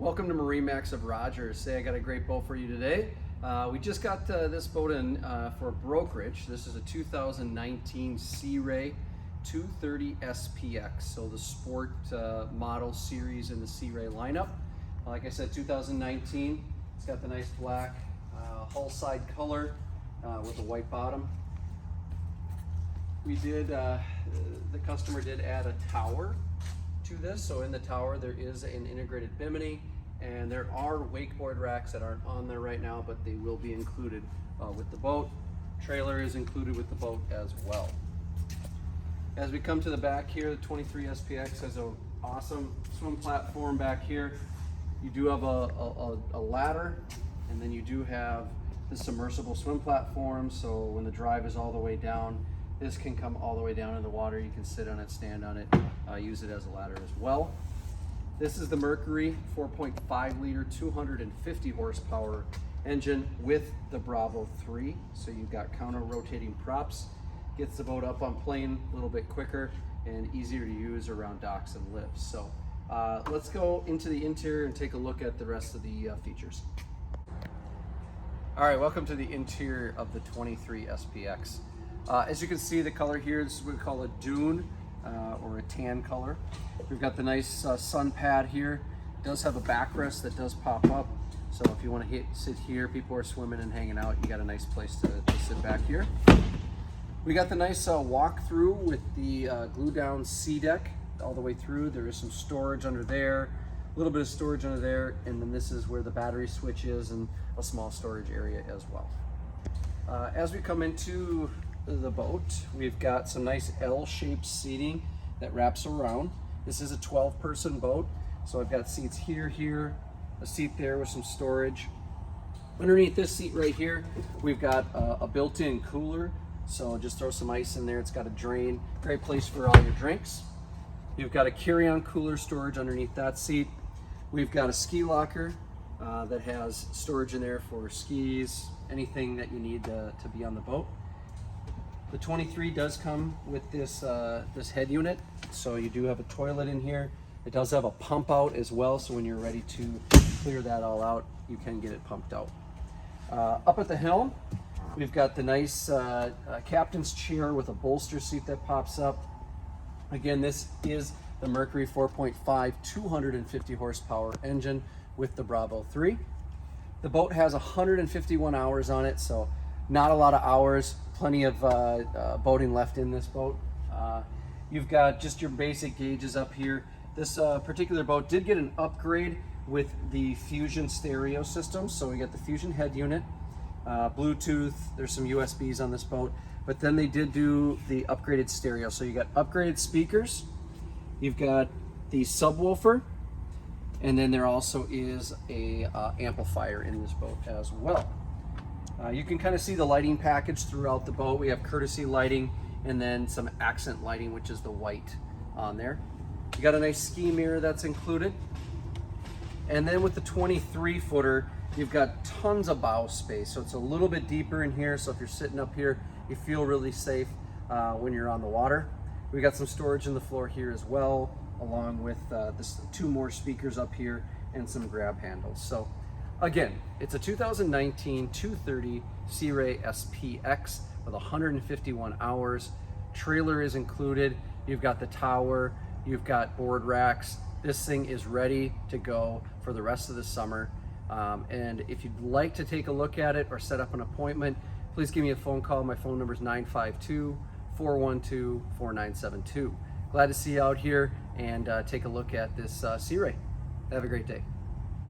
Welcome to MarineMax of Rogers. Say, I got a great boat for you today. We just got this boat in for brokerage. This is a 2019 Sea Ray 230 SPX, so the sport model series in the Sea Ray lineup. Like I said, 2019. It's got the nice black hull side color with a white bottom. We did, the customer did add a tower to this, so in the tower there is an integrated bimini, and there are wakeboard racks that aren't on there right now, but they will be included with the boat. Trailer is included with the boat as well. As we come to the back here, the 23 SPX has an awesome swim platform back here. You do have a ladder, and then you do have the submersible swim platform, so when the drive is all the way down, this can come all the way down in the water. You can sit on it, stand on it, use it as a ladder as well. This is the Mercury 4.5 liter, 250 horsepower engine with the Bravo 3. So you've got counter rotating props. Gets the boat up on plane a little bit quicker and easier to use around docks and lifts. So let's go into the interior and take a look at the rest of the features. All right, welcome to the interior of the 23 SPX. As you can see, the color here, this is what we call a dune or a tan color. We've got the nice sun pad here. It does have a backrest that does pop up. So if you want to sit here, people are swimming and hanging out, you got a nice place to sit back here. We got the nice walk-through with the glue down sea deck all the way through. There is some storage under there, a little bit of storage under there, and then this is where the battery switch is and a small storage area as well. As we come into the boat, we've got some nice L-shaped seating that wraps around. This is a 12-person boat, so I've got seats here, a seat there with some storage. Underneath this seat right here, we've got a built-in cooler, so just throw some ice in there. It's got a drain, great place for all your drinks. You've got a carry-on cooler storage underneath that seat. We've got a ski locker that has storage in there for skis, anything that you need to be on the boat. The 23 does come with this this head unit, so you do have a toilet in here. It does have a pump out as well, so when you're ready to clear that all out, you can get it pumped out. Up at the helm, we've got the nice captain's chair with a bolster seat that pops up. Again, this is the Mercury 4.5 250 horsepower engine with the Bravo 3. The boat has 151 hours on it, so not a lot of hours, plenty of boating left in this boat. You've got just your basic gauges up here. This particular boat did get an upgrade with the Fusion stereo system. So we got the Fusion head unit, Bluetooth, there's some USBs on this boat, but then they did do the upgraded stereo. So you got upgraded speakers, you've got the subwoofer, and then there also is a amplifier in this boat as well. You can kind of see the lighting package throughout the boat. We have courtesy lighting and then some accent lighting, which is the white on there. You got a nice ski mirror that's included. And then with the 23 footer, you've got tons of bow space. So it's a little bit deeper in here. So if you're sitting up here, you feel really safe when you're on the water. We got some storage in the floor here as well, along with this 2 more speakers up here and some grab handles. So again, it's a 2019 230 Sea Ray SPX with 151 hours. Trailer is included. You've got the tower, you've got board racks. This thing is ready to go for the rest of the summer. And if you'd like to take a look at it or set up an appointment, please give me a phone call. My phone number is 952-412-4972. Glad to see you out here and take a look at this Sea Ray. Have a great day.